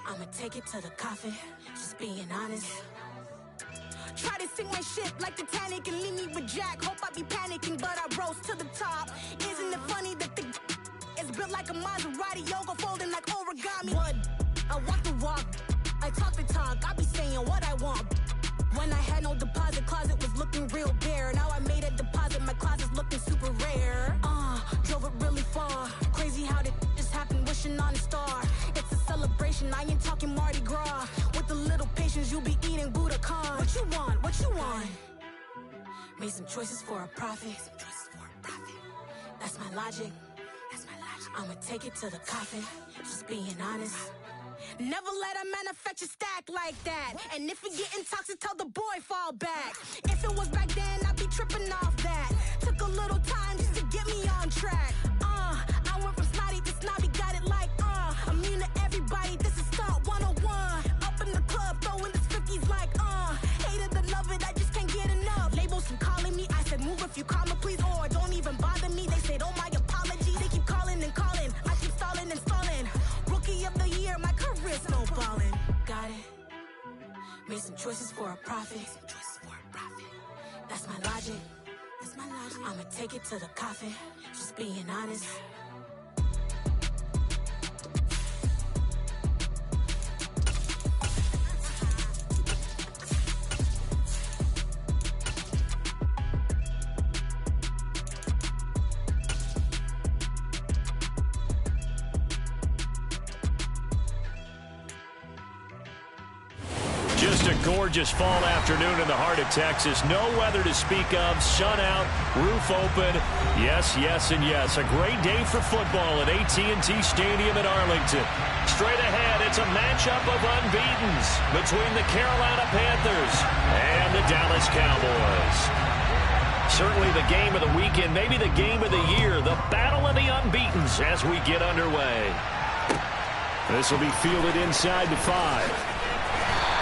I'ma take it to the coffin, just being honest. Try to sing my shit like Titanic and leave me with Jack. Hope I be panicking, but I rose to the top. Isn't it funny that the is built like a Maserati, yoga folding like origami? What? I walk the walk, I talk the talk, I be saying what I want. When I had no deposit, closet was looking real bare. Now I made a deposit, my closet's looking super rare. Drove it really far. Crazy how did this happen, wishing on a star. It's a celebration, I ain't talking Mardi Gras. With a little patience, you'll be eating Budokan. What you want? What you want? Made some choices for a profit. That's my logic. I'ma take it to the coffin, just being honest. Never let a manufacture stack like that. And if it getting toxic, tell the boy fall back. If it was back then, I'd be tripping off that. Took a little time just to get me on track. I went from snotty to snobby, got it like immune to everybody, this is stunt 101. Up in the club, throwing this 50s like hate it or love it, I just can't get enough. Labels from calling me, I said move if you call me please, or don't even bother me. They said oh my apology, they keep calling and calling. I keep stalling and stalling. Rookie of the year, my career snowballing. Got it. Made some choices for a profit. That's my logic. I'ma take it to the coffin, just being honest. Just a gorgeous fall afternoon in the heart of Texas. No weather to speak of. Sun out, roof open. Yes, yes, and yes. A great day for football at AT&T Stadium in Arlington. Straight ahead, it's a matchup of unbeatens between the Carolina Panthers and the Dallas Cowboys. Certainly the game of the weekend, maybe the game of the year, the battle of the unbeatens as we get underway. This will be fielded inside the 5.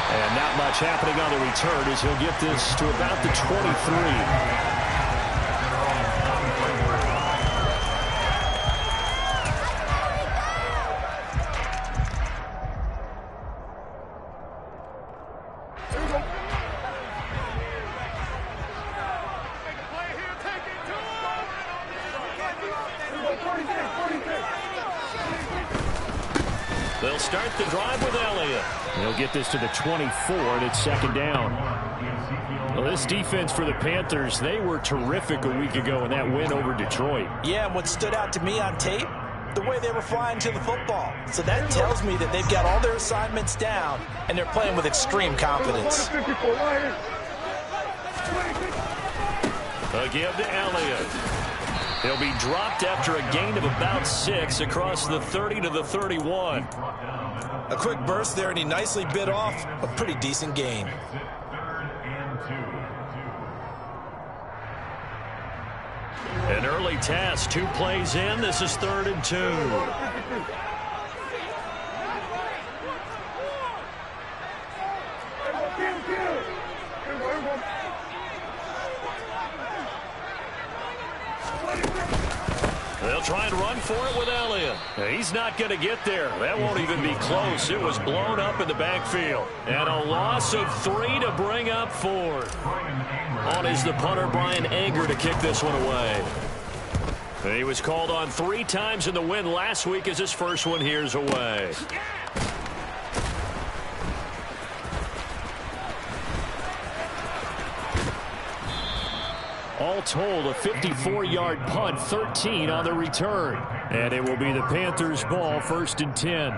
And not much happening on the return as he'll get this to about the 23. They'll start the drive with Elliott. He'll get this to the 24, and it's second down. Well, this defense for the Panthers, they were terrific a week ago in that win over Detroit. Yeah, and what stood out to me on tape, the way they were flying to the football. So that tells me that they've got all their assignments down, and they're playing with extreme confidence. A give to Elliott. He'll be dropped after a gain of about 6 across the 30 to the 31. A quick burst there, and he nicely bit off a pretty decent gain. An early task, 2 plays in. This is 3rd and 2. They'll try and run for it with Elliott. He's not going to get there. That won't even be close. It was blown up in the backfield. And a loss of 3 to bring up 4. On is the punter, Brian Anger, to kick this one away. He was called on 3 times in the win last week as his first one here's away. All told, a 54-yard punt, 13 on the return. And it will be the Panthers' ball, 1st and 10.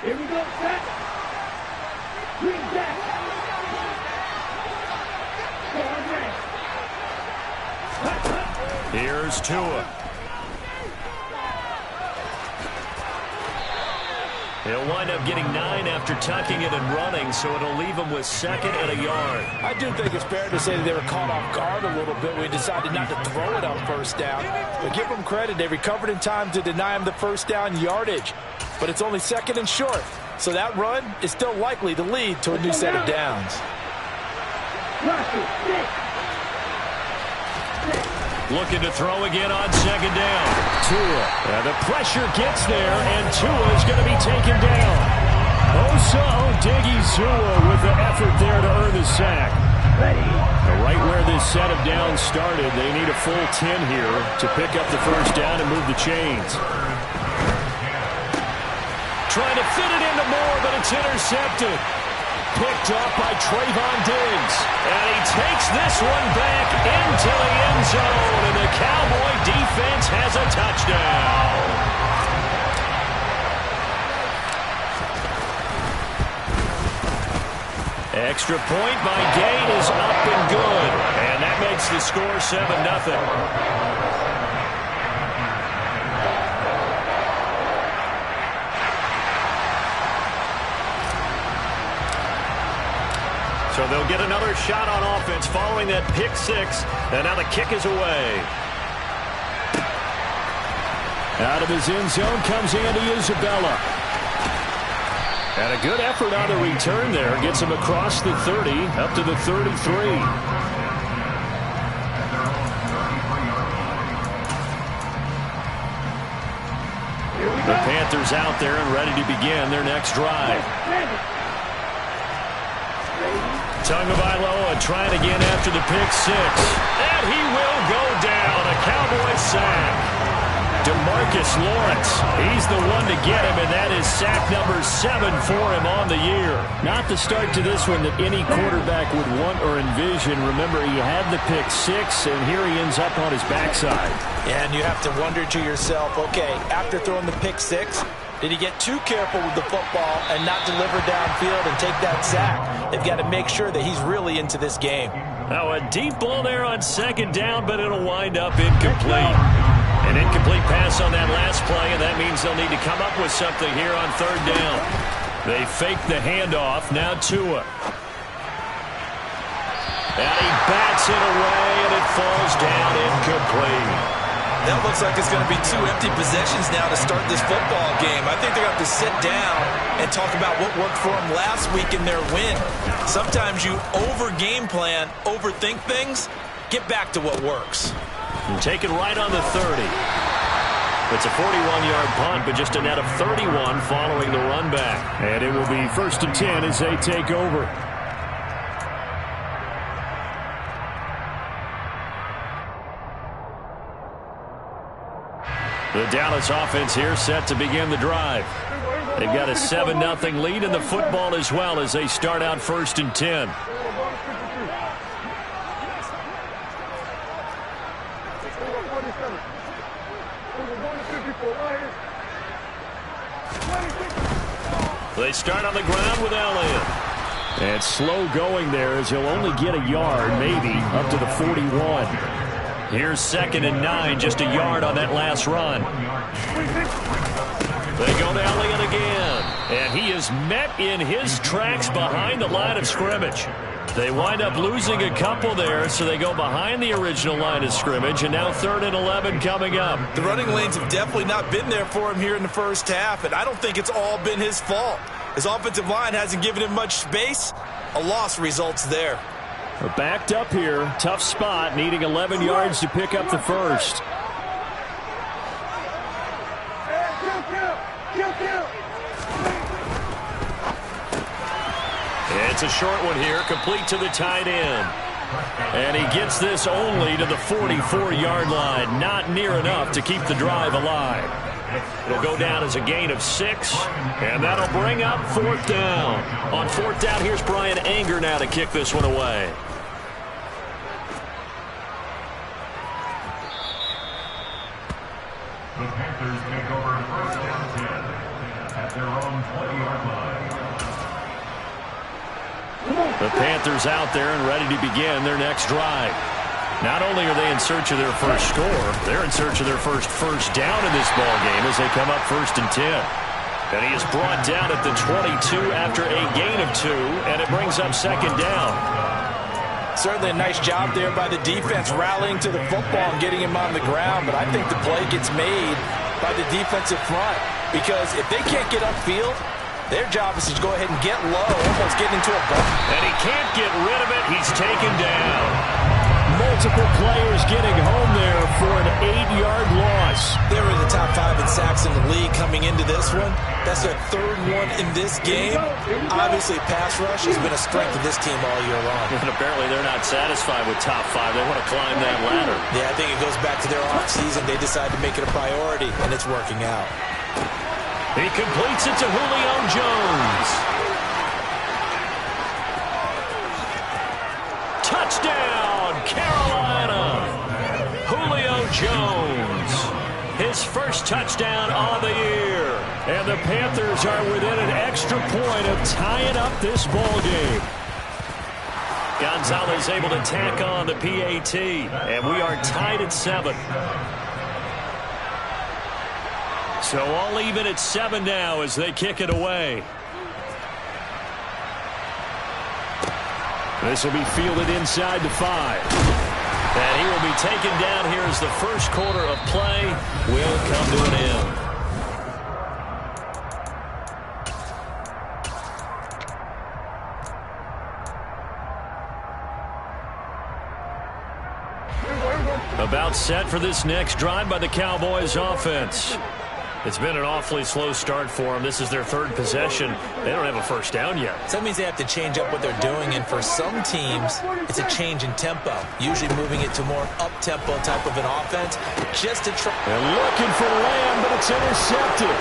Here we go, set. Green back. Here's Tua. He'll wind up getting 9 after tucking it and running, so it'll leave him with 2nd and a yard. I do think it's fair to say that they were caught off guard a little bit. We decided not to throw it on 1st down. But give them credit. They recovered in time to deny him the 1st down yardage. But it's only 2nd and short. So that run is still likely to lead to a new set of downs. Looking to throw again on second down. Tua. The pressure gets there, and Tua is going to be taken down. Osa Odighizuwa with the effort there to earn the sack. Right where this set of downs started, they need a full 10 here to pick up the first down and move the chains. Trying to fit it into Moore, but it's intercepted. Picked up by Trayvon Diggs. And he takes this one back into the end zone. And the Cowboy defense has a touchdown. Extra point by Gate is up and good. And that makes the score 7-0. So they'll get another shot on offense following that pick six. And now the kick is away. Out of his end zone comes Andy Isabella. And a good effort on the return there. Gets him across the 30, up to the 33. The Panthers out there and ready to begin their next drive. Tagovailoa trying again after the pick six. And he will go down. A Cowboy sack. DeMarcus Lawrence, he's the one to get him, and that is sack number 7 for him on the year. Not the start to this one that any quarterback would want or envision. Remember, he had the pick six, and here he ends up on his backside. And you have to wonder to yourself, okay, after throwing the pick six, did he get too careful with the football and not deliver downfield and take that sack? They've got to make sure that he's really into this game. Now a deep ball there on second down, but it'll wind up incomplete. An incomplete pass on that last play, and that means they'll need to come up with something here on third down. They fake the handoff. Now Tua. And he bats it away, and it falls down incomplete. That looks like it's going to be 2 empty possessions now to start this football game. I think they're going to have to sit down and talk about what worked for them last week in their win. Sometimes you over-game plan, overthink things, get back to what works. And take it right on the 30. It's a 41-yard punt, but just a net of 31 following the run back. And it will be 1st and 10 as they take over. The Dallas offense here set to begin the drive. They've got a 7-0 lead in the football as well as they start out 1st and 10. They start on the ground with Elliott. And slow going there as he'll only get a yard, maybe, up to the 41. Here's 2nd and 9, just a yard on that last run. They go to Elliott again. And he is met in his tracks behind the line of scrimmage. They wind up losing a couple there, so they go behind the original line of scrimmage, and now 3rd and 11 coming up. The running lanes have definitely not been there for him here in the first half, and I don't think it's all been his fault. His offensive line hasn't given him much space. A loss results there. We're backed up here. Tough spot, needing 11 yards to pick up the first. It's a short one here, complete to the tight end. And he gets this only to the 44-yard line. Not near enough to keep the drive alive. It'll go down as a gain of 6, and that'll bring up 4th down. On 4th down, here's Brian Anger now to kick this one away. The Panthers take over 1st and 10 at their own 20-yard line. The Panthers out there and ready to begin their next drive. Not only are they in search of their first score, they're in search of their first down in this ball game as they come up 1st and 10. And he is brought down at the 22 after a gain of 2, and it brings up 2nd down. Certainly a nice job there by the defense rallying to the football and getting him on the ground, but I think the play gets made by the defensive front because if they can't get upfield, Their job is to go ahead and get low, almost get into a ball. And he can't get rid of it. He's taken down. Multiple players getting home there for an 8-yard loss. They were in the top 5 in sacks in the league coming into this one. That's their 3rd one in this game. Obviously, pass rush has been a strength of this team all year long. And apparently they're not satisfied with top 5. They want to climb that ladder. Yeah, I think it goes back to their offseason. They decided to make it a priority, and it's working out. He completes it to Julio Jones. Touchdown, Carolina. Julio Jones. His first touchdown on the year. And the Panthers are within an extra point of tying up this ball game. Gonzalez able to tack on the PAT. And we are tied at 7. So all even at 7 now as they kick it away. This will be fielded inside the 5. And he will be taken down here as the first quarter of play will come to an end. About set for this next drive by the Cowboys offense. It's been an awfully slow start for them. This is their 3rd possession. They don't have a first down yet. So that means they have to change up what they're doing, and for some teams, it's a change in tempo, usually moving it to more up-tempo type of an offense, just to try. They're looking for Lamb, but it's intercepted.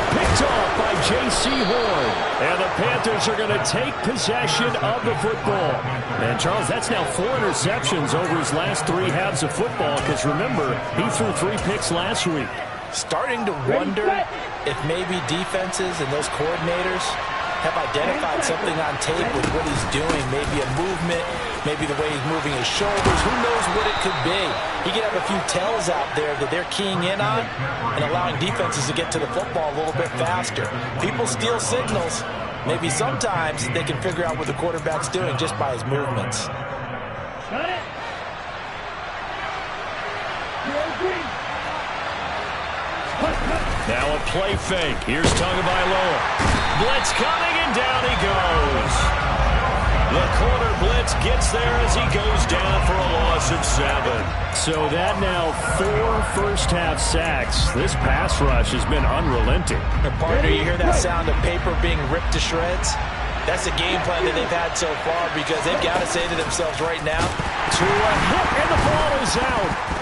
Picked off by J.C. Horn. And the Panthers are going to take possession of the football. And, Charles, that's now 4 interceptions over his last 3 halves of football, because, remember, he threw 3 picks last week. Starting to wonder if maybe defenses and those coordinators have identified something on tape with what he's doing. Maybe a movement, maybe the way he's moving his shoulders. Who knows what it could be? He could have a few tells out there that they're keying in on and allowing defenses to get to the football a little bit faster. People steal signals. Maybe sometimes they can figure out what the quarterback's doing just by his movements. Now a play fake. Here's Tagovailoa. Blitz coming, and down he goes. The corner blitz gets there as he goes down for a loss of 7. So that now 4 first-half sacks. This pass rush has been unrelenting. And partner, you hear that sound of paper being ripped to shreds? That's the game plan that they've had so far, because they've got to say to themselves right now, to a hit, and the ball is out.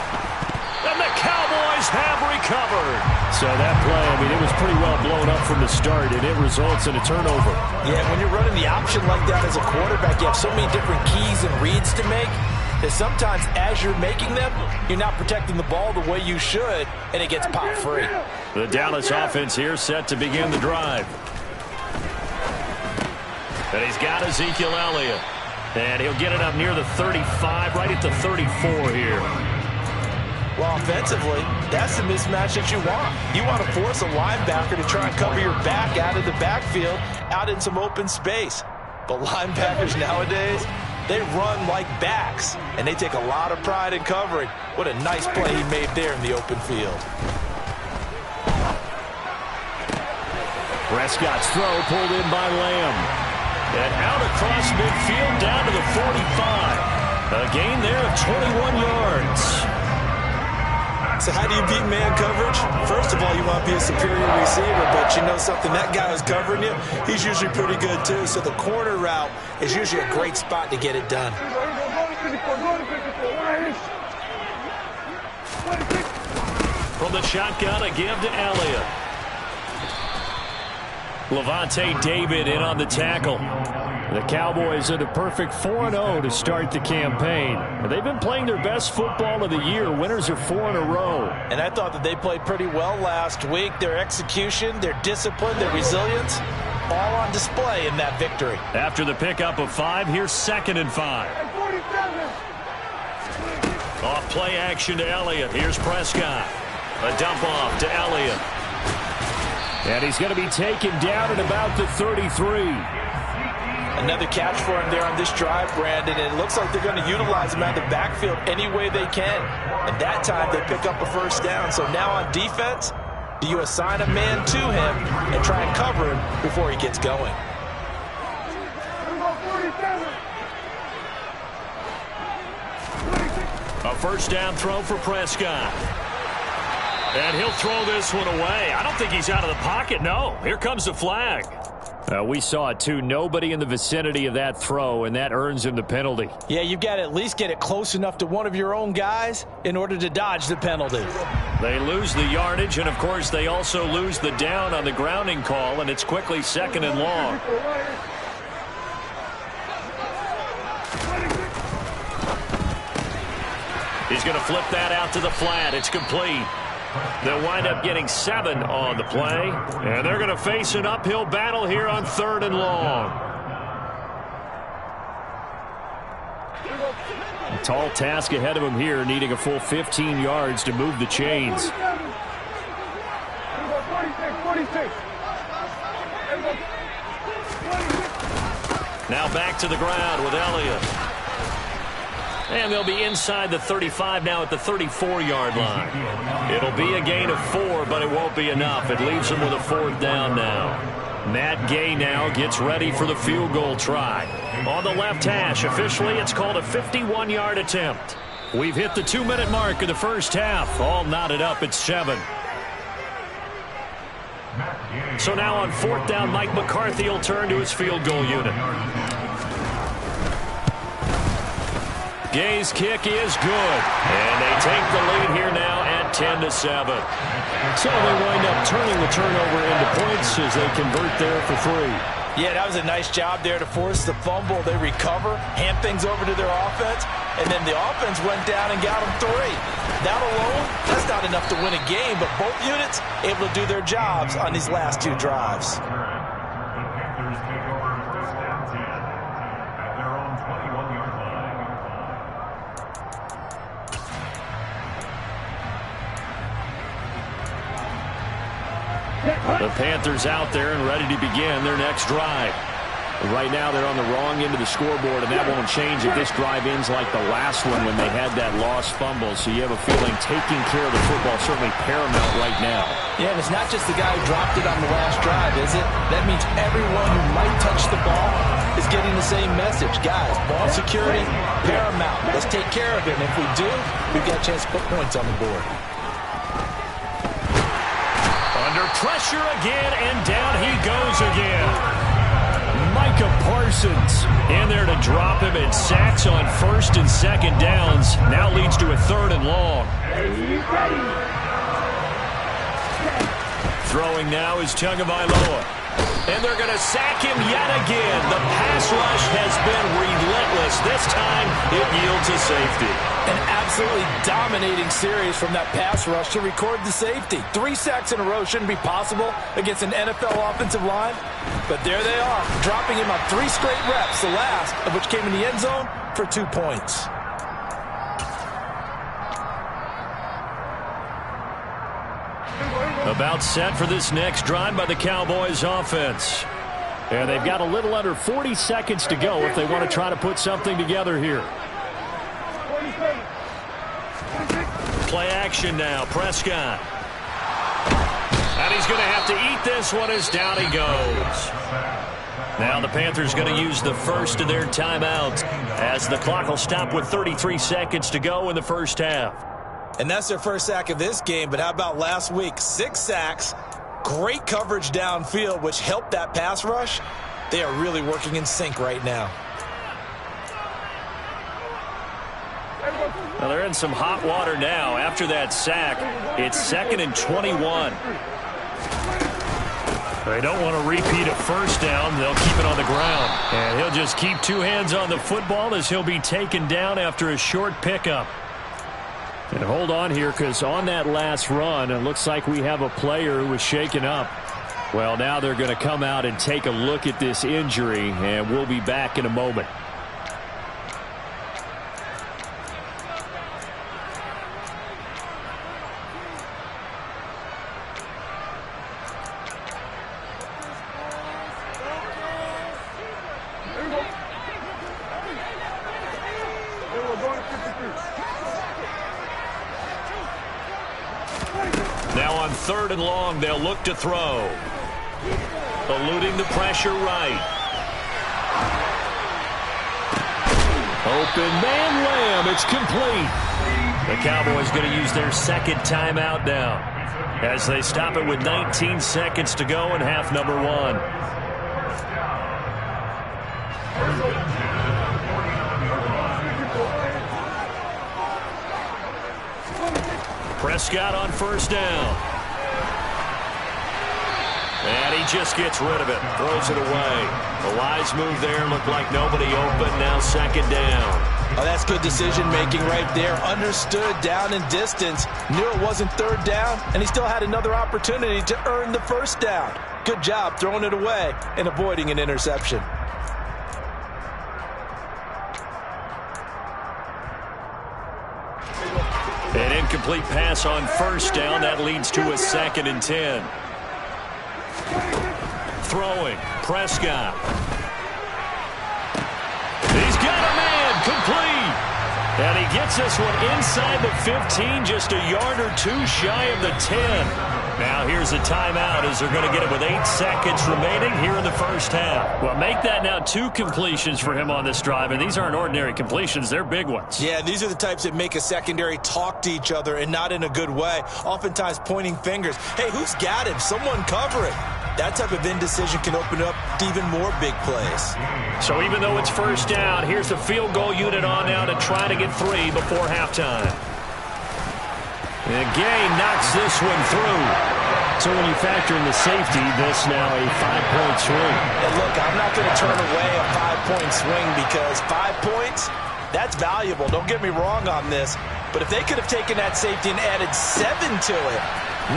And the Cowboys have recovered. So that play, I mean, it was pretty well blown up from the start, and it results in a turnover. Yeah, when you're running the option like that as a quarterback, you have so many different keys and reads to make that sometimes as you're making them, you're not protecting the ball the way you should, and it gets popped free. The Dallas offense here set to begin the drive. And he's got Ezekiel Elliott. And he'll get it up near the 35, right at the 34 here. Well, offensively, that's the mismatch that you want. You want to force a linebacker to try and cover your back out of the backfield, out in some open space. But linebackers nowadays, they run like backs, and they take a lot of pride in covering. What a nice play he made there in the open field. Prescott's throw pulled in by Lamb. And out across midfield down to the 45. A gain there of 21 yards. So how do you beat man coverage? First of all, you want to be a superior receiver, but you know something, that guy who's covering you, he's usually pretty good too. So the corner route is usually a great spot to get it done. From the shotgun, a give to Elliott. Levante David in on the tackle. The Cowboys are the perfect 4-0 to start the campaign. They've been playing their best football of the year. Winners are 4 in a row. And I thought that they played pretty well last week. Their execution, their discipline, their resilience, all on display in that victory. After the pickup of 5, here's 2nd and 5. Off play action to Elliott. Here's Prescott. A dump off to Elliott. And he's going to be taken down at about the 33. Another catch for him there on this drive, Brandon. And it looks like they're going to utilize him out of the backfield any way they can. And that time they pick up a first down. So now on defense, Do you assign a man to him and try and cover him before he gets going? A first down throw for Prescott. And he'll throw this one away. I don't think he's out of the pocket, no. Here comes the flag. We saw it, too. Nobody in the vicinity of that throw, and that earns him the penalty. Yeah, you've got to at least get it close enough to one of your own guys in order to dodge the penalty. They lose the yardage, and, of course, they also lose the down on the grounding call, and it's quickly 2nd and long. He's going to flip that out to the flat. It's complete. They'll wind up getting 7 on the play, and they're going to face an uphill battle here on 3rd and long. A tall task ahead of him here, needing a full 15 yards to move the chains. Now back to the ground with Elliott. And they'll be inside the 35 now at the 34-yard line. It'll be a gain of 4, but it won't be enough. It leaves them with a 4th down now. Matt Gay now gets ready for the field goal try. On the left hash, officially it's called a 51-yard attempt. We've hit the 2-minute mark of the first half. All knotted up at 7. So now on 4th down, Mike McCarthy will turn to his field goal unit. Gay's kick is good, and they take the lead here now at 10-7. So they wind up turning the turnover into points as they convert there for 3. Yeah, that was a nice job there to force the fumble. They recover, hand things over to their offense, and then the offense went down and got them 3. That alone, that's not enough to win a game, but both units able to do their jobs on these last 2 drives. The Panthers out there and ready to begin their next drive. Right now they're on the wrong end of the scoreboard, and that won't change if this drive ends like the last one when they had that lost fumble. So you have a feeling taking care of the football is certainly paramount right now. Yeah, and it's not just the guy who dropped it on the last drive, is it? That means everyone who might touch the ball is getting the same message. Guys, ball security, paramount. Let's take care of it. And if we do, we've got a chance to put points on the board. Under pressure again, and down he goes again. Micah Parsons in there to drop him, and sacks on 1st and 2nd downs. Now leads to a 3rd and long. Throwing now is Tagovailoa. And they're going to sack him yet again. The pass rush has been relentless. This time it yields a safety. An absolutely dominating series from that pass rush to record the safety. 3 sacks in a row shouldn't be possible against an NFL offensive line. But there they are, dropping him on 3 straight reps, the last of which came in the end zone for 2 points. About set for this next drive by the Cowboys offense. And they've got a little under 40 seconds to go if they want to try to put something together here. Play action now, Prescott. And he's going to have to eat this one as down he goes. Now the Panthers going to use the first of their timeouts as the clock will stop with 33 seconds to go in the first half. And that's their first sack of this game, but how about last week? 6 sacks, great coverage downfield, which helped that pass rush. They are really working in sync right now. Well, they're in some hot water now. After that sack, it's 2nd and 21. They don't want to repeat a first down. They'll keep it on the ground. And he'll just keep 2 hands on the football as he'll be taken down after a short pickup. And hold on here, because on that last run, it looks like we have a player who was shaken up. Well, now they're going to come out and take a look at this injury, and we'll be back in a moment. Now on 3rd and long, they'll look to throw. Eluding the pressure right. Open man, Lamb. It's complete. The Cowboys going to use their second timeout now as they stop it with 19 seconds to go in half number 1. Prescott on 1st down. And he just gets rid of it. Throws it away. A wise move there. Looked like nobody open. Now 2nd down. Oh, that's good decision-making right there. Understood down and distance. Knew it wasn't 3rd down, and he still had another opportunity to earn the 1st down. Good job throwing it away and avoiding an interception. An incomplete pass on 1st down. That leads to a 2nd and 10. Throwing. Prescott. He's got a man. Complete. And he gets this one inside the 15, just a yard or 2 shy of the 10. Now here's a timeout as they're going to get it with 8 seconds remaining here in the 1st half. Well, make that now 2 completions for him on this drive, and these aren't ordinary completions. They're big ones. Yeah, these are the types that make a secondary talk to each other and not in a good way. Oftentimes pointing fingers. Hey, who's got him? Someone cover it. That type of indecision can open up to even more big plays. So even though it's 1st down, here's the field goal unit on now to try to get 3 before halftime. And Gay knocks this one through. So when you factor in the safety, this now a 5-point swing. And look, I'm not going to turn away a 5-point swing because 5 points, that's valuable. Don't get me wrong on this. But if they could have taken that safety and added 7 to it,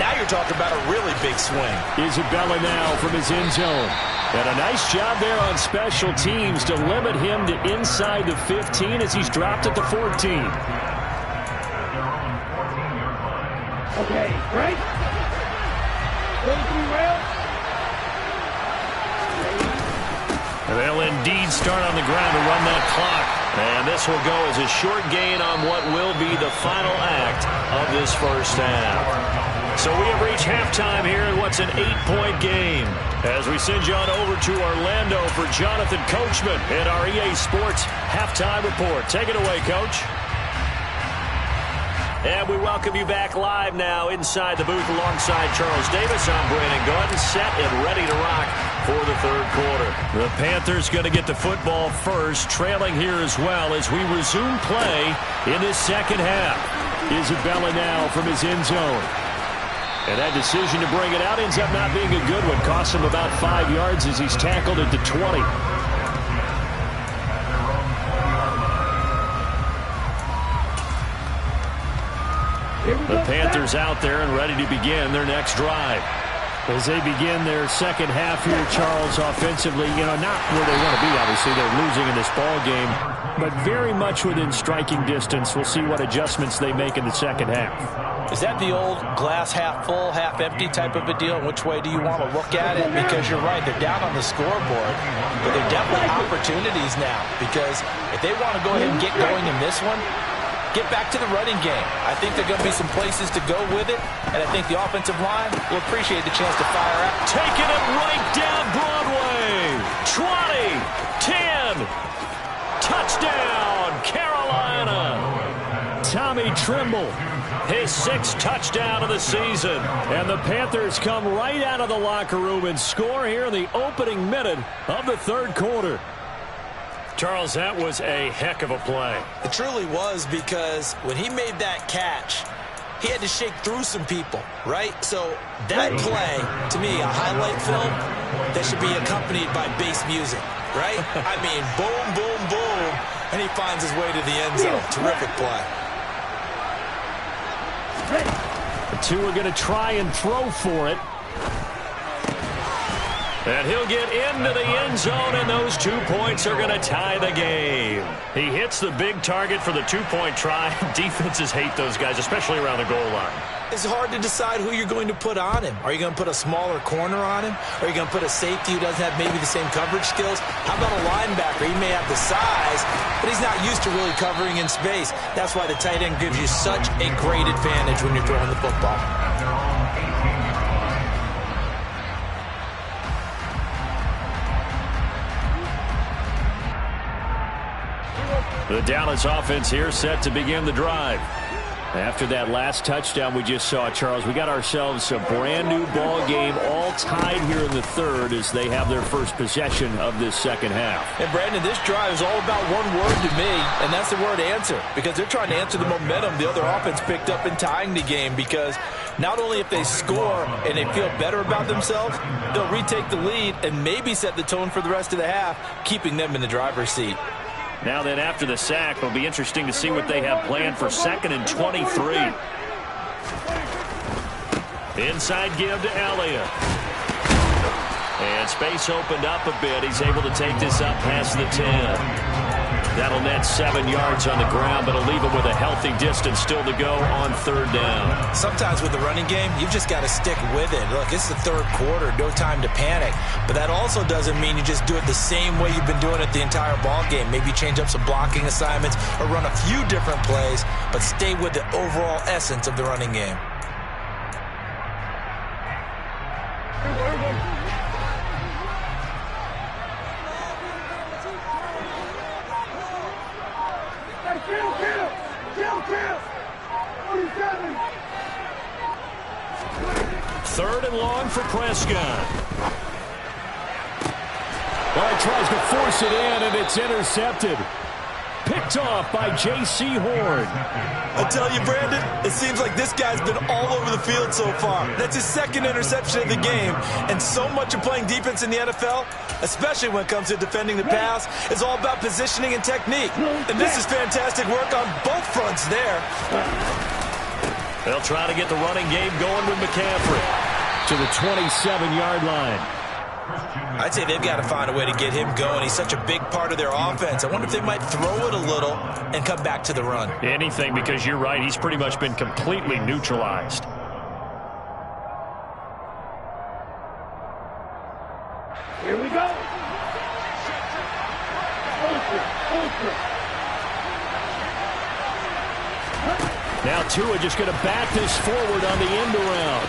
now you're talking about a really big swing. Isabella now from his end zone. And a nice job there on special teams to limit him to inside the 15 as he's dropped at the 14. Okay, right? They'll indeed start on the ground to run that clock. And this will go as a short gain on what will be the final act of this 1st half. So we have reached halftime here in what's an 8-point game. As we send you on over to Orlando for Jonathan Coachman in our EA Sports Halftime Report. Take it away, Coach. And we welcome you back live now inside the booth alongside Charles Davis. I'm Brandon Gordon, set and ready to rock for the 3rd quarter. The Panthers going to get the football first, trailing here as well as we resume play in this 2nd half. Isabella now from his end zone. And that decision to bring it out ends up not being a good one. Costs him about 5 yards as he's tackled at the 20. The Panthers out there and ready to begin their next drive. As they begin their 2nd half here, Charles, offensively, not where they want to be, obviously. They're losing in this ball game, but very much within striking distance. We'll see what adjustments they make in the 2nd half. Is that the old glass half full, half empty type of a deal? Which way do you want to look at it? Because you're right, they're down on the scoreboard, but they're definitely opportunities now. Because if they want to go ahead and get going in this one, get back to the running game. I think there are going to be some places to go with it, and I think the offensive line will appreciate the chance to fire out. Taking it right down Broadway. 20, 10, touchdown, Carolina. Tommy Trimble, his 6th touchdown of the season. And the Panthers come right out of the locker room and score here in the opening minute of the 3rd quarter. Charles, that was a heck of a play. It truly was, because when he made that catch, he had to shake through some people, right? So that play, to me, a highlight film that should be accompanied by bass music, right? I mean, boom, boom, boom, and he finds his way to the end zone. Terrific play. The 2 are going to try and throw for it. And he'll get into the end zone, and those 2 points are going to tie the game. He hits the big target for the 2-point try. Defenses hate those guys, especially around the goal line. It's hard to decide who you're going to put on him. Are you going to put a smaller corner on him? Are you going to put a safety who doesn't have maybe the same coverage skills? How about a linebacker? He may have the size, but he's not used to really covering in space. That's why the tight end gives you such a great advantage when you're throwing the football. The Dallas offense here set to begin the drive. After that last touchdown we just saw, Charles, we got ourselves a brand new ball game, all tied here in the third as they have their first possession of this second half. And Brandon, this drive is all about one word to me, and that's the word answer, because they're trying to answer the momentum the other offense picked up in tying the game, because not only if they score and they feel better about themselves, they'll retake the lead and maybe set the tone for the rest of the half, keeping them in the driver's seat. Now then, after the sack, it'll be interesting to see what they have planned for 2nd and 23. Inside give to Elliott. And space opened up a bit. He's able to take this up past the 10. That'll net 7 yards on the ground, but it'll leave him with a healthy distance still to go on 3rd down. Sometimes with the running game, you've just got to stick with it. Look, it's the 3rd quarter, no time to panic. But that also doesn't mean you just do it the same way you've been doing it the entire ball game. Maybe change up some blocking assignments or run a few different plays, but stay with the overall essence of the running game. Third and long for Prescott. Well, he tries to force it in, and it's intercepted. Picked off by J.C. Horn. I tell you, Brandon, it seems like this guy's been all over the field so far. That's his 2nd interception of the game, and so much of playing defense in the NFL, especially when it comes to defending the pass, is all about positioning and technique. And this is fantastic work on both fronts there. They'll try to get the running game going with McCaffrey to the 27-yard line. I'd say they've got to find a way to get him going. He's such a big part of their offense. I wonder if they might throw it a little and come back to the run. Anything, because you're right. He's pretty much been completely neutralized. Here we go. Now Tua just going to back this forward on the end around.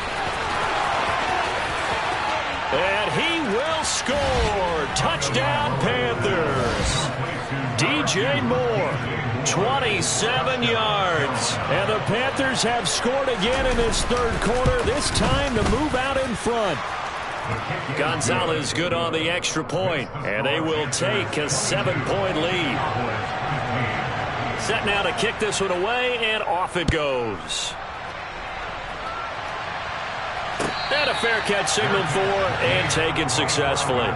And he will score. Touchdown, Panthers. DJ Moore, 27 yards. And the Panthers have scored again in this 3rd quarter, this time to move out in front. Gonzalez good on the extra point, and they will take a 7-point lead. Set now to kick this one away, and off it goes. And a fair catch signaled for and taken successfully.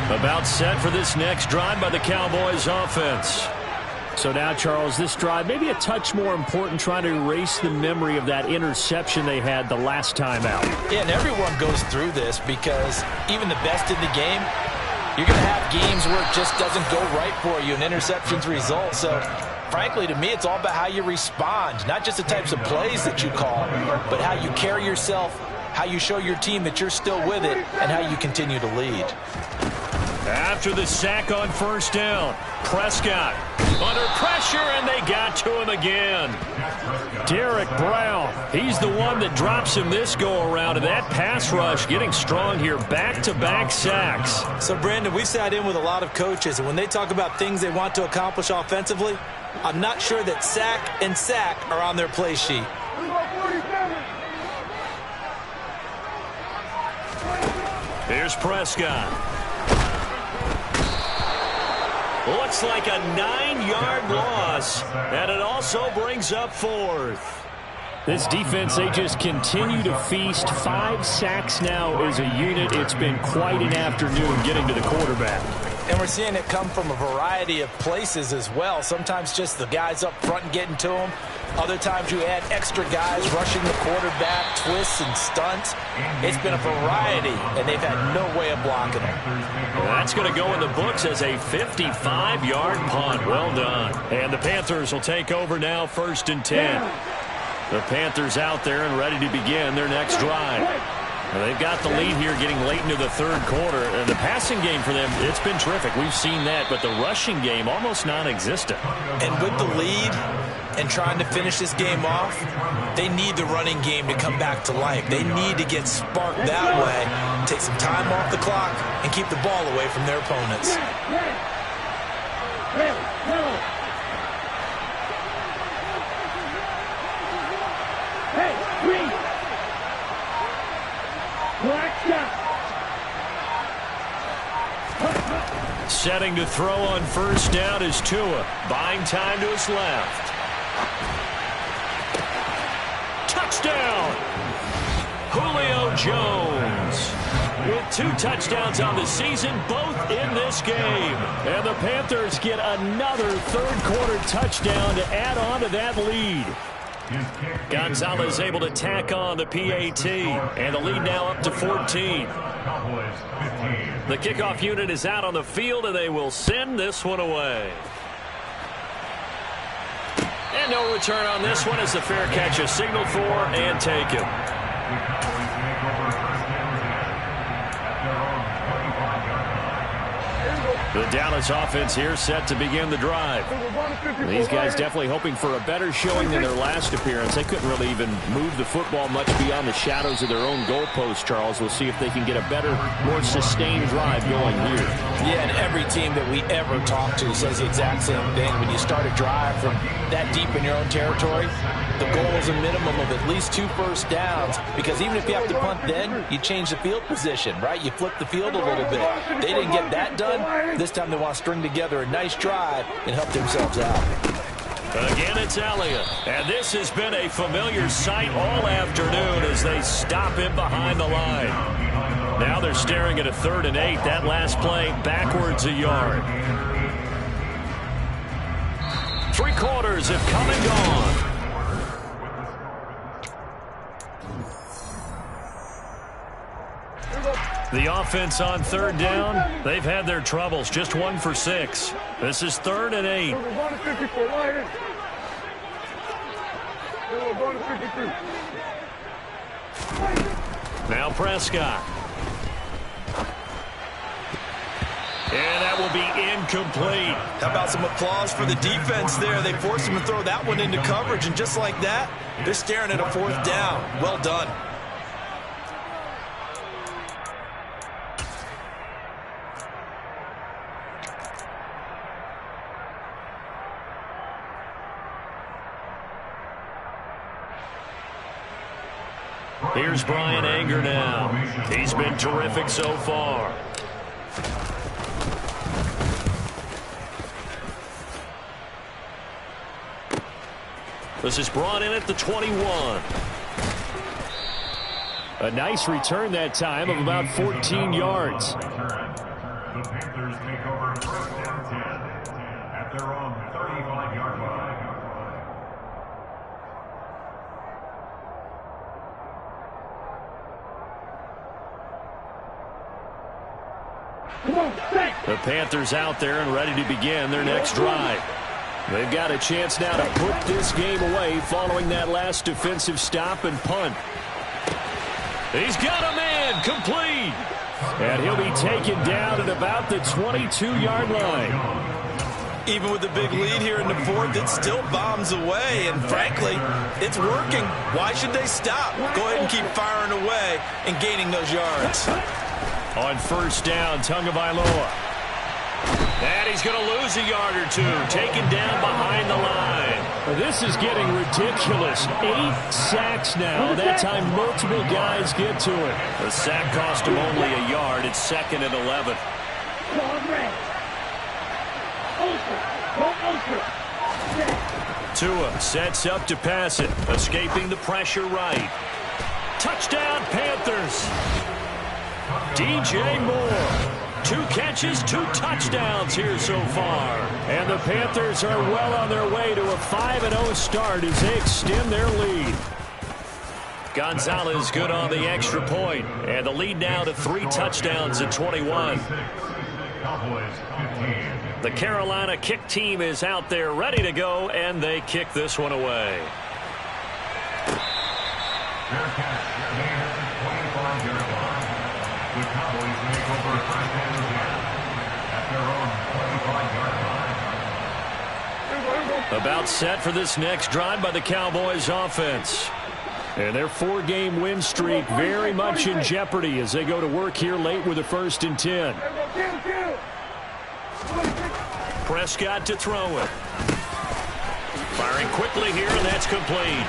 About set for this next drive by the Cowboys offense. So now, Charles, this drive maybe a touch more important, trying to erase the memory of that interception they had the last time out. Yeah, and everyone goes through this because even the best in the game, you're going to have games where it just doesn't go right for you and interceptions result. So, frankly, to me, it's all about how you respond, not just the types of plays that you call, but how you carry yourself, how you show your team that you're still with it, and how you continue to lead. After the sack on 1st down, Prescott under pressure, and they got to him again. Derek Brown, he's the one that drops him this go-around, and that pass rush getting strong here, back-to-back sacks. So, Brandon, we've sat in with a lot of coaches, and when they talk about things they want to accomplish offensively, I'm not sure that sack and sack are on their play sheet. Here's Prescott. Looks like a 9-yard loss, and it also brings up 4th. This defense, they just continue to feast. 5 sacks now as a unit. It's been quite an afternoon getting to the quarterback. And we're seeing it come from a variety of places as well. Sometimes just the guys up front and getting to them. Other times you add extra guys rushing the quarterback, twists and stunts. It's been a variety, and they've had no way of blocking them. That's going to go in the books as a 55-yard punt. Well done. And the Panthers will take over now, 1st and 10. The Panthers out there and ready to begin their next drive. Well, they've got the lead here getting late into the third quarter. And the passing game for them, it's been terrific. We've seen that, but the rushing game almost non-existent. And with the lead and trying to finish this game off, they need the running game to come back to life. They need to get sparked that way, take some time off the clock, and keep the ball away from their opponents. Setting to throw on first down is Tua. Buying time to his left. Touchdown! Julio Jones with 2 touchdowns on the season, both in this game. And the Panthers get another third-quarter touchdown to add on to that lead. Gonzalez able to tack on the PAT, and the lead now up to 14. The kickoff unit is out on the field, and they will send this one away. And no return on this one as the fair catch is signaled for and taken. The Dallas offense here set to begin the drive. These guys definitely hoping for a better showing than their last appearance. They couldn't really even move the football much beyond the shadows of their own goalpost, Charles. We'll see if they can get a better, more sustained drive going here. Yeah, and every team that we ever talk to says the exact same thing. When you start a drive from that deep in your own territory, the goal is a minimum of at least 2 first downs, because even if you have to punt then, you change the field position, right? You flip the field a little bit. They didn't get that done. This time they want to string together a nice drive and help themselves out. Again, it's Elliott. And this has been a familiar sight all afternoon as they stop him behind the line. Now they're staring at a 3rd and 8. That last play backwards a yard. 3 quarters have come and gone. The offense on 3rd down, they've had their troubles. Just 1 for 6. This is 3rd and 8. Now Prescott. And that will be incomplete. How about some applause for the defense there? They forced him to throw that one into coverage, and just like that, they're staring at a 4th down. Well done. Here's Brian Anger now. He's been terrific so far. This is brought in at the 21. A nice return that time of about 14 yards. The Panthers take over 1st and 10 at their own 35-yard line. The Panthers out there and ready to begin their next drive. They've got a chance now to put this game away following that last defensive stop and punt. He's got a man complete. And he'll be taken down at about the 22-yard line. Even with the big lead here in the 4th, it still bombs away, and frankly, it's working. Why should they stop? Go ahead and keep firing away and gaining those yards. On 1st down, Tagovailoa. And he's going to lose a yard or 2, taken down behind the line. This is getting ridiculous. 8 sacks now. That time multiple guys get to it. The sack cost him only a yard. It's 2nd and 11. Tua sets up to pass it, escaping the pressure right. Touchdown, Panthers. DJ Moore. 2 catches, 2 touchdowns here so far. And the Panthers are well on their way to a 5-0 start as they extend their lead. Gonzalez good on the extra point. And the lead now to 3 touchdowns at 21. The Carolina kick team is out there ready to go, and they kick this one away. Fair catch, 25 yards. The Cowboys take over first and 10 at their own 25-yard line. About set for this next drive by the Cowboys offense. And their 4-game win streak very much in jeopardy as they go to work here late with a 1st and 10. Prescott to throw it. Firing quickly here, and that's complete.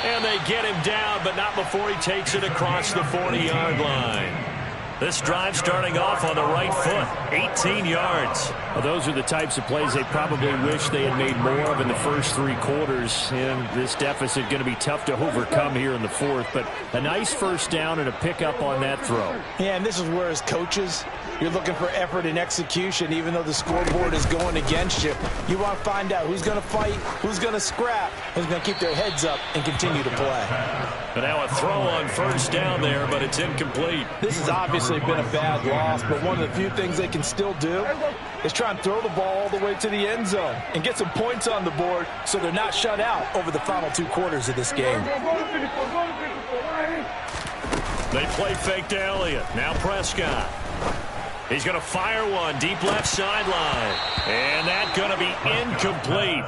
And they get him down, but not before he takes it across the 40-yard line. This drive starting off on the right foot, 18 yards. Well, those are the types of plays they probably wish they had made more of in the first 3 quarters. And this deficit going to be tough to overcome here in the 4th. But a nice first down and a pickup on that throw. Yeah, and this is where as coaches, you're looking for effort and execution, even though the scoreboard is going against you. You want to find out who's going to fight, who's going to scrap, who's going to keep their heads up and continue to play. And now a throw on first down there, but it's incomplete. This has obviously been a bad loss, but one of the few things they can still do is try and throw the ball all the way to the end zone and get some points on the board so they're not shut out over the final 2 quarters of this game. They play fake to Elliott. Now Prescott. He's going to fire one deep left sideline. And that's going to be incomplete.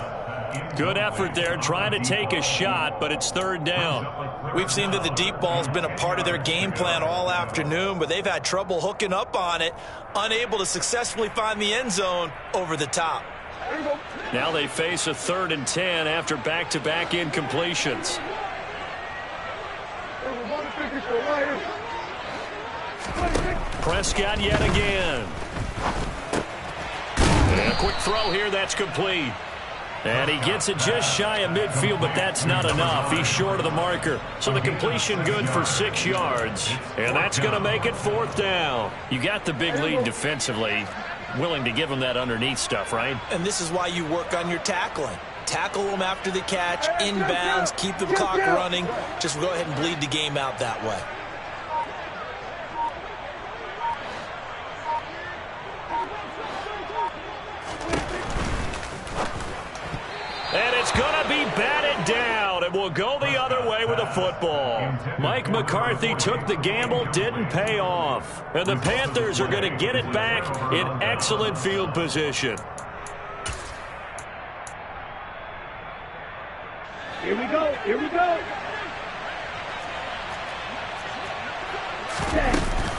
Good effort there trying to take a shot, but it's 3rd down. We've seen that the deep ball's been a part of their game plan all afternoon, but they've had trouble hooking up on it, unable to successfully find the end zone over the top. Now they face a 3rd and 10 after back-to-back incompletions. Prescott yet again. And a quick throw here, that's complete. And he gets it just shy of midfield, but that's not enough. He's short of the marker. So the completion good for 6 yards. And that's going to make it 4th down. You got the big lead defensively. Willing to give him that underneath stuff, right? And this is why you work on your tackling. Tackle them after the catch, inbounds, keep the clock running. Just go ahead and bleed the game out that way. And it's going to be batted down. It will go the other way with the football. Mike McCarthy took the gamble, didn't pay off. And the Panthers are going to get it back in excellent field position. Here we go. Here we go.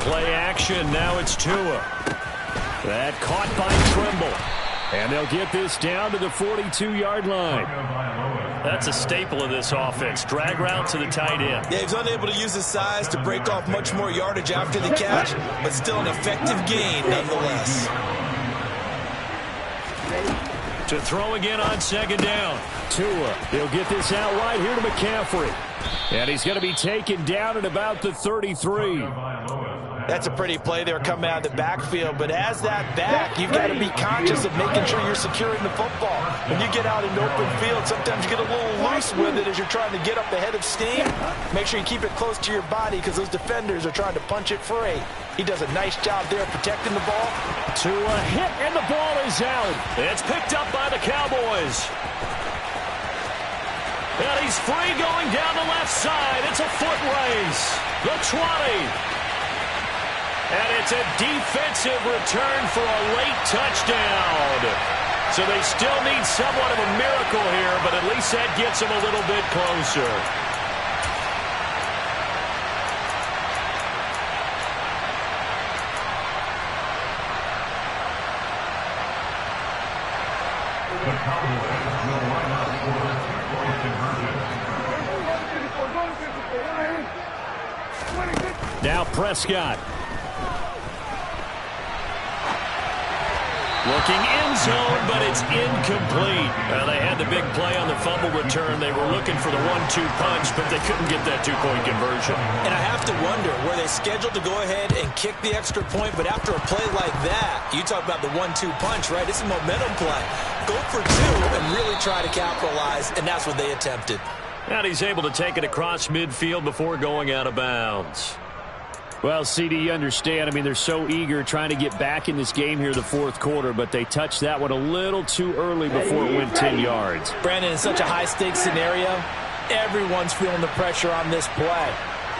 Play action. Now it's Tua. That caught by Trimble. And they'll get this down to the 42-yard line. That's a staple of this offense. Drag route to the tight end. Yeah, he's unable to use his size to break off much more yardage after the catch, but still an effective gain nonetheless. To throw again on 2nd down. Tua, he'll get this out wide here to McCaffrey. And he's going to be taken down at about the 33. That's a pretty play there coming out of the backfield, but as that back, you've got to be conscious of making sure you're securing the football. When you get out in open field, sometimes you get a little loose with it as you're trying to get up the head of steam. Make sure you keep it close to your body because those defenders are trying to punch it free. He does a nice job there protecting the ball. To a hit, and the ball is out. It's picked up by the Cowboys. And he's free going down the left side. It's a foot race. The 20. And it's a defensive return for a late touchdown. So they still need somewhat of a miracle here, but at least that gets them a little bit closer. The Cowboys will line up for a 2-point conversion. Now Prescott. Looking in zone, but it's incomplete. They had the big play on the fumble return. They were looking for the 1-2 punch, but they couldn't get that 2-point conversion. And I have to wonder, were they scheduled to go ahead and kick the extra point, but after a play like that, you talk about the 1-2 punch, right? It's a momentum play. Go for 2 and really try to capitalize, and that's what they attempted. And he's able to take it across midfield before going out of bounds. Well, CD, you understand. I mean, they're so eager trying to get back in this game here the 4th quarter, but they touched that one a little too early before it went 10 yards. Brandon, in such a high-stakes scenario, everyone's feeling the pressure on this play.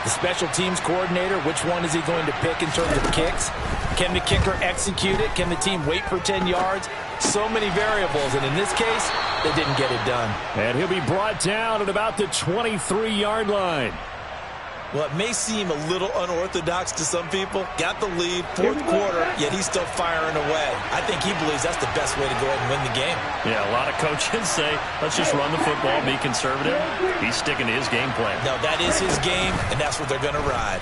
The special teams coordinator, which one is he going to pick in terms of kicks? Can the kicker execute it? Can the team wait for 10 yards? So many variables, and in this case, they didn't get it done. And he'll be brought down at about the 23-yard line. Well, it may seem a little unorthodox to some people. Got the lead, fourth quarter, yet he's still firing away. I think he believes that's the best way to go ahead and win the game. Yeah, a lot of coaches say, let's just run the football, be conservative. He's sticking to his game plan. No, that is his game, and that's what they're going to ride.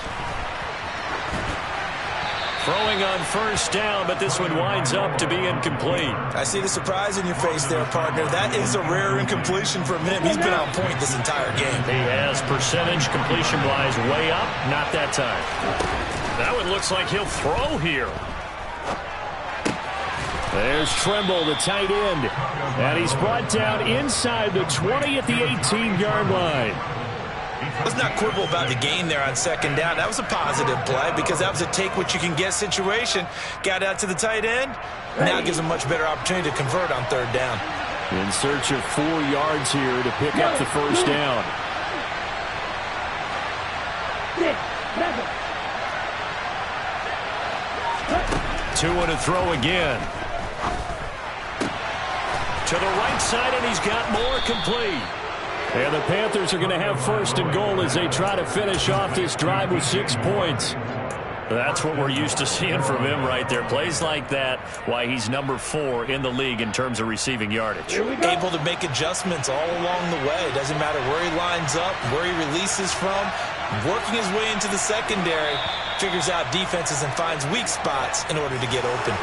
Throwing on first down, but this one winds up to be incomplete. I see the surprise in your face there, partner. That is a rare incompletion from him. He's been on point this entire game. He has percentage completion-wise way up. Not that time. That one looks like he'll throw here. There's Trimble, the tight end. And he's brought down inside the 20 at the 18-yard line. Let's not quibble about the gain there on second down. That was a positive play because that was a take-what-you-can-get situation. Got out to the tight end. Now it gives him a much better opportunity to convert on third down. In search of 4 yards here to pick up the first down. 2 and a throw again. To the right side, and he's got more complete. And the Panthers are going to have first and goal as they try to finish off this drive with 6 points. That's what we're used to seeing from him right there. Plays like that, why he's number 4 in the league in terms of receiving yardage. Able to make adjustments all along the way. Doesn't matter where he lines up, where he releases from. Working his way into the secondary, figures out defenses and finds weak spots in order to get open.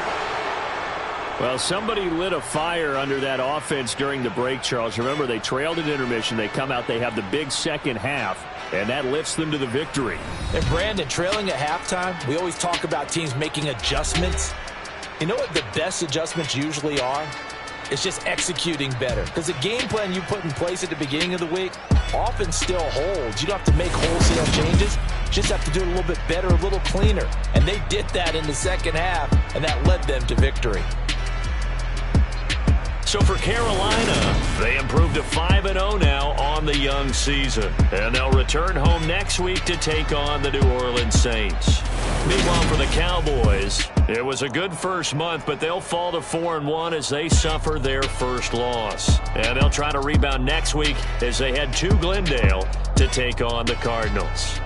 Well, somebody lit a fire under that offense during the break, Charles. Remember, they trailed at intermission. They come out, they have the big second half, and that lifts them to the victory. And, Brandon, trailing at halftime, we always talk about teams making adjustments. You know what the best adjustments usually are? It's just executing better. Because the game plan you put in place at the beginning of the week often still holds. You don't have to make wholesale changes. Just have to do it a little bit better, a little cleaner. And they did that in the second half, and that led them to victory. So for Carolina, they improved to 5-0 now on the young season. And they'll return home next week to take on the New Orleans Saints. Meanwhile, for the Cowboys, it was a good first month, but they'll fall to 4-1 as they suffer their first loss. And they'll try to rebound next week as they head to Glendale to take on the Cardinals.